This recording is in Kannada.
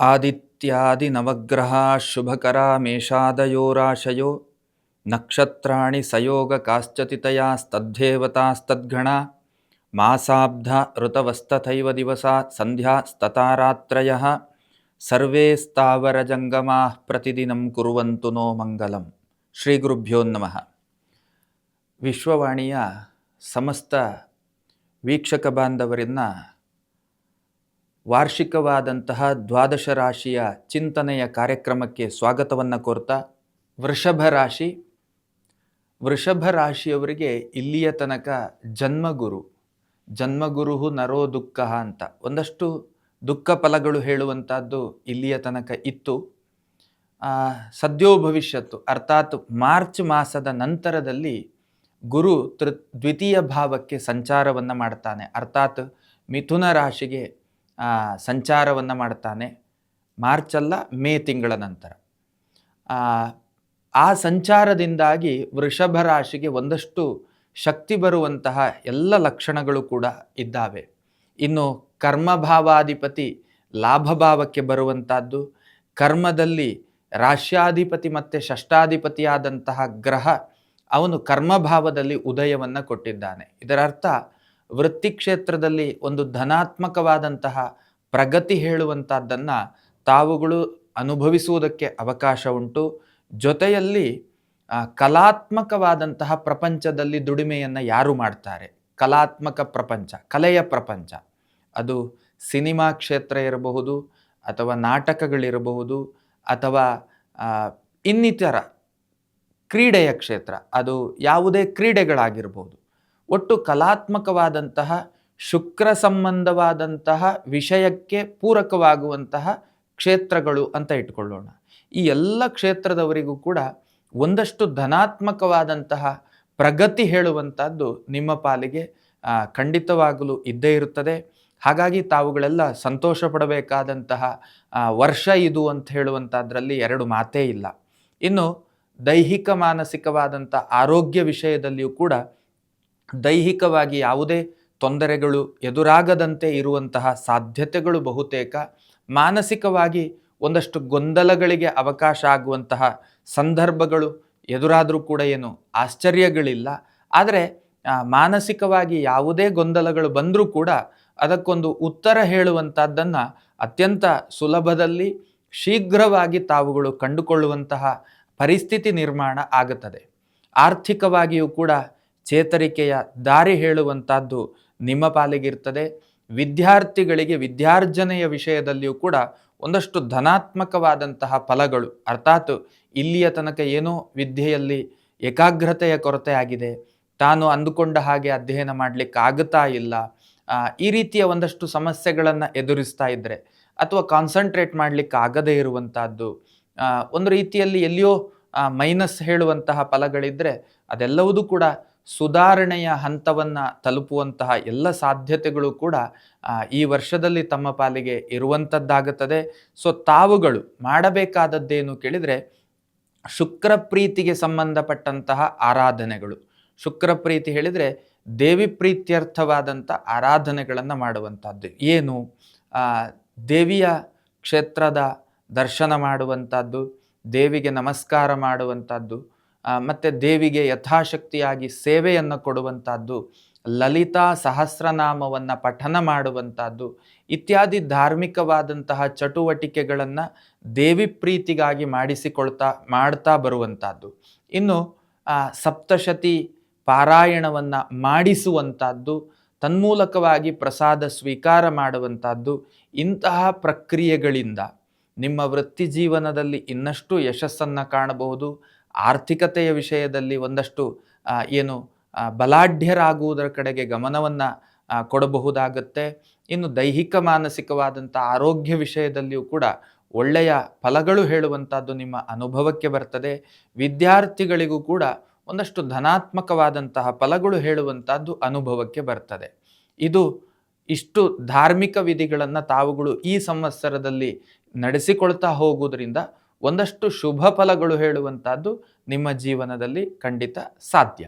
ಆದಿತ್ಯಾದಿ ನವಗ್ರಹ ಶುಭಕರ ಮೇಷಾದಯೋರಾಶಯೋ ನಕ್ಷತ್ರಾಣಿ ಸಯೋಗ ಕಾಶ್ಚತಿತಯಾಸ್ತದ್ದೇವತಾಸ್ತದ್ಗಣ ಮಾಸಾಬ್ಧ ಋತವಸ್ತಥೈವ ದಿವಸ ಸಂಧ್ಯಾ ಸ್ತತಾರಾತ್ರಯಃ ಸರ್ವೇ ಸ್ಥಾವರ ಜಂಗಮಾಃ ಪ್ರತಿದಿನಂ ಕುರ್ವಂತು ನೋ ಮಂಗಲಂ. ಶ್ರೀ ಗುರುಭ್ಯೋ ನಮಃ. ವಿಶ್ವವಾಣಿಯ ಸಮಸ್ತ ವೀಕ್ಷಕ ಬಾಂಧವರನ್ನ ವಾರ್ಷಿಕವಾದಂತಹ ದ್ವಾದಶ ರಾಶಿಯ ಚಿಂತನೆಯ ಕಾರ್ಯಕ್ರಮಕ್ಕೆ ಸ್ವಾಗತವನ್ನು ಕೋರ್ತಾ, ವೃಷಭ ರಾಶಿಯವರಿಗೆ ಇಲ್ಲಿಯ ತನಕ ಜನ್ಮಗುರು ನರೋ ದುಃಖ ಅಂತ ಒಂದಷ್ಟು ದುಃಖ ಫಲಗಳು ಹೇಳುವಂಥದ್ದು ಇಲ್ಲಿಯ ತನಕ ಇತ್ತು. ಸದ್ಯೋ ಭವಿಷ್ಯತ್ತು ಅರ್ಥಾತ್ ಮಾರ್ಚ್ ಮಾಸದ ನಂತರದಲ್ಲಿ ಗುರು ದ್ವಿತೀಯ ಭಾವಕ್ಕೆ ಸಂಚಾರವನ್ನು ಮಾಡ್ತಾನೆ, ಅರ್ಥಾತ್ ಮಿಥುನ ರಾಶಿಗೆ ಸಂಚಾರವನ್ನು ಮಾಡ್ತಾನೆ. ಮಾರ್ಚಲ್ಲ, ಮೇ ತಿಂಗಳ ನಂತರ. ಆ ಸಂಚಾರದಿಂದಾಗಿ ವೃಷಭ ರಾಶಿಗೆ ಒಂದಷ್ಟು ಶಕ್ತಿ ಬರುವಂತಹ ಎಲ್ಲ ಲಕ್ಷಣಗಳು ಕೂಡ ಇದ್ದಾವೆ. ಇನ್ನು ಕರ್ಮಭಾವಾಧಿಪತಿ ಲಾಭಭಾವಕ್ಕೆ ಬರುವಂತಹದ್ದು, ಕರ್ಮದಲ್ಲಿ ರಾಶ್ಯಾಧಿಪತಿ ಮತ್ತು ಷಷ್ಠಾಧಿಪತಿಯಾದಂತಹ ಗ್ರಹ ಅವನು ಕರ್ಮಭಾವದಲ್ಲಿ ಉದಯವನ್ನು ಕೊಟ್ಟಿದ್ದಾನೆ. ಇದರ ಅರ್ಥ ವೃತ್ತಿ ಕ್ಷೇತ್ರದಲ್ಲಿ ಒಂದು ಧನಾತ್ಮಕವಾದಂತಹ ಪ್ರಗತಿ ಹೇಳುವಂಥದ್ದನ್ನು ತಾವುಗಳು ಅನುಭವಿಸುವುದಕ್ಕೆ ಅವಕಾಶ ಉಂಟು. ಜೊತೆಯಲ್ಲಿ ಕಲಾತ್ಮಕವಾದಂತಹ ಪ್ರಪಂಚದಲ್ಲಿ ದುಡಿಮೆಯನ್ನು ಯಾರು ಮಾಡ್ತಾರೆ, ಕಲಾತ್ಮಕ ಪ್ರಪಂಚ, ಕಲೆಯ ಪ್ರಪಂಚ, ಅದು ಸಿನಿಮಾ ಕ್ಷೇತ್ರ ಇರಬಹುದು, ಅಥವಾ ನಾಟಕಗಳಿರಬಹುದು, ಅಥವಾ ಇನ್ನಿತರ ಕ್ರೀಡೆಯ ಕ್ಷೇತ್ರ, ಅದು ಯಾವುದೇ ಕ್ರೀಡೆಗಳಾಗಿರ್ಬೋದು. ಒಟ್ಟು ಕಲಾತ್ಮಕವಾದಂತಹ ಶುಕ್ರ ಸಂಬಂಧವಾದಂತಹ ವಿಷಯಕ್ಕೆ ಪೂರಕವಾಗುವಂತಹ ಕ್ಷೇತ್ರಗಳು ಅಂತ ಇಟ್ಕೊಳ್ಳೋಣ. ಈ ಎಲ್ಲ ಕ್ಷೇತ್ರದವರಿಗೂ ಕೂಡ ಒಂದಷ್ಟು ಧನಾತ್ಮಕವಾದಂತಹ ಪ್ರಗತಿ ಹೇಳುವಂಥದ್ದು ನಿಮ್ಮ ಪಾಲಿಗೆ ಖಂಡಿತವಾಗಲೂ ಇದ್ದೇ ಇರುತ್ತದೆ. ಹಾಗಾಗಿ ತಾವುಗಳೆಲ್ಲ ಸಂತೋಷ ಪಡಬೇಕಾದಂತಹ ವರ್ಷ ಇದು ಅಂತ ಹೇಳುವಂಥದ್ರಲ್ಲಿ ಎರಡು ಮಾತೇ ಇಲ್ಲ. ಇನ್ನು ದೈಹಿಕ ಮಾನಸಿಕವಾದಂಥ ಆರೋಗ್ಯ ವಿಷಯದಲ್ಲಿಯೂ ಕೂಡ ದೈಹಿಕವಾಗಿ ಯಾವುದೇ ತೊಂದರೆಗಳು ಎದುರಾಗದಂತೆ ಇರುವಂತಹ ಸಾಧ್ಯತೆಗಳು ಬಹುತೇಕ, ಮಾನಸಿಕವಾಗಿ ಒಂದಷ್ಟು ಗೊಂದಲಗಳಿಗೆ ಅವಕಾಶ ಆಗುವಂತಹ ಸಂದರ್ಭಗಳು ಎದುರಾದರೂ ಕೂಡ ಏನು ಆಶ್ಚರ್ಯಗಳಿಲ್ಲ. ಆದರೆ ಮಾನಸಿಕವಾಗಿ ಯಾವುದೇ ಗೊಂದಲಗಳು ಬಂದರೂ ಕೂಡ ಅದಕ್ಕೊಂದು ಉತ್ತರ ಹೇಳುವಂಥದ್ದನ್ನು ಅತ್ಯಂತ ಸುಲಭದಲ್ಲಿ ಶೀಘ್ರವಾಗಿ ತಾವುಗಳು ಕಂಡುಕೊಳ್ಳುವಂತಹ ಪರಿಸ್ಥಿತಿ ನಿರ್ಮಾಣ ಆಗುತ್ತದೆ. ಆರ್ಥಿಕವಾಗಿಯೂ ಕೂಡ ಚೇತರಿಕೆಯ ದಾರಿ ಹೇಳುವಂಥದ್ದು ನಿಮ್ಮ ಪಾಲಿಗಿರ್ತದೆ. ವಿದ್ಯಾರ್ಥಿಗಳಿಗೆ ವಿದ್ಯಾರ್ಜನೆಯ ವಿಷಯದಲ್ಲಿಯೂ ಕೂಡ ಒಂದಷ್ಟು ಧನಾತ್ಮಕವಾದಂತಹ ಫಲಗಳು, ಅರ್ಥಾತ್ ಇಲ್ಲಿಯ ತನಕ ಏನೋ ವಿದ್ಯೆಯಲ್ಲಿ ಏಕಾಗ್ರತೆಯ ಕೊರತೆ ಆಗಿದೆ, ತಾನು ಅಂದುಕೊಂಡ ಹಾಗೆ ಅಧ್ಯಯನ ಮಾಡಲಿಕ್ಕೆ ಆಗುತ್ತಾ ಇಲ್ಲ, ಈ ರೀತಿಯ ಒಂದಷ್ಟು ಸಮಸ್ಯೆಗಳನ್ನು ಎದುರಿಸ್ತಾ ಇದ್ದರೆ, ಅಥವಾ ಕಾನ್ಸಂಟ್ರೇಟ್ ಮಾಡಲಿಕ್ಕೆ ಆಗದೇ ಇರುವಂತಹದ್ದು, ಒಂದು ರೀತಿಯಲ್ಲಿ ಎಲ್ಲಿಯೋ ಮೈನಸ್ ಹೇಳುವಂತಹ ಫಲಗಳಿದ್ದರೆ ಅದೆಲ್ಲವೂ ಕೂಡ ಸುಧಾರಣೆಯ ಹಂತವನ್ನು ತಲುಪುವಂತಹ ಎಲ್ಲ ಸಾಧ್ಯತೆಗಳು ಕೂಡ ಈ ವರ್ಷದಲ್ಲಿ ತಮ್ಮ ಪಾಲಿಗೆ ಇರುವಂಥದ್ದಾಗುತ್ತದೆ. ಸೊ ತಾವುಗಳು ಮಾಡಬೇಕಾದದ್ದೇನು ಕೇಳಿದರೆ, ಶುಕ್ರ ಪ್ರೀತಿಗೆ ಸಂಬಂಧಪಟ್ಟಂತಹ ಆರಾಧನೆಗಳು. ಶುಕ್ರ ಪ್ರೀತಿ ಹೇಳಿದರೆ ದೇವಿ ಪ್ರೀತ್ಯರ್ಥವಾದಂಥ ಆರಾಧನೆಗಳನ್ನು ಮಾಡುವಂಥದ್ದು. ಏನು? ದೇವಿಯ ಕ್ಷೇತ್ರದ ದರ್ಶನ ಮಾಡುವಂಥದ್ದು, ದೇವಿಗೆ ನಮಸ್ಕಾರ ಮಾಡುವಂಥದ್ದು, ಮತ್ತು ದೇವಿಗೆ ಯಥಾಶಕ್ತಿಯಾಗಿ ಸೇವೆಯನ್ನು ಕೊಡುವಂಥದ್ದು, ಲಲಿತಾ ಸಹಸ್ರನಾಮವನ್ನು ಪಠನ ಮಾಡುವಂಥದ್ದು ಇತ್ಯಾದಿ ಧಾರ್ಮಿಕವಾದಂತಹ ಚಟುವಟಿಕೆಗಳನ್ನು ದೇವಿ ಪ್ರೀತಿಗಾಗಿ ಮಾಡ್ತಾ ಬರುವಂಥದ್ದು. ಇನ್ನು ಸಪ್ತಶತಿ ಪಾರಾಯಣವನ್ನು ಮಾಡಿಸುವಂಥದ್ದು, ತನ್ಮೂಲಕವಾಗಿ ಪ್ರಸಾದ ಸ್ವೀಕಾರ ಮಾಡುವಂಥದ್ದು, ಇಂತಹ ಪ್ರಕ್ರಿಯೆಗಳಿಂದ ನಿಮ್ಮ ವೃತ್ತಿ ಜೀವನದಲ್ಲಿ ಇನ್ನಷ್ಟು ಯಶಸ್ಸನ್ನು ಕಾಣಬಹುದು. ಆರ್ಥಿಕತೆಯ ವಿಷಯದಲ್ಲಿ ಒಂದಷ್ಟು ಬಲಾಢ್ಯರಾಗುವುದರ ಕಡೆಗೆ ಗಮನವನ್ನು ಕೊಡಬಹುದಾಗುತ್ತೆ. ಇನ್ನು ದೈಹಿಕ ಮಾನಸಿಕವಾದಂಥ ಆರೋಗ್ಯ ವಿಷಯದಲ್ಲಿಯೂ ಕೂಡ ಒಳ್ಳೆಯ ಫಲಗಳು ಹೇಳುವಂಥದ್ದು ನಿಮ್ಮ ಅನುಭವಕ್ಕೆ ಬರ್ತದೆ. ವಿದ್ಯಾರ್ಥಿಗಳಿಗೂ ಕೂಡ ಒಂದಷ್ಟು ಧನಾತ್ಮಕವಾದಂತಹ ಫಲಗಳು ಹೇಳುವಂಥದ್ದು ಅನುಭವಕ್ಕೆ ಬರ್ತದೆ. ಇಷ್ಟು ಧಾರ್ಮಿಕ ವಿಧಿಗಳನ್ನು ತಾವುಗಳು ಈ ಸಂವತ್ಸರದಲ್ಲಿ ನಡೆಸಿಕೊಳ್ತಾ ಹೋಗುವುದರಿಂದ ಒಂದಷ್ಟು ಶುಭ ಫಲಗಳು ಹೇಳುವಂಥದ್ದು ನಿಮ್ಮ ಜೀವನದಲ್ಲಿ ಖಂಡಿತ ಸಾಧ್ಯ.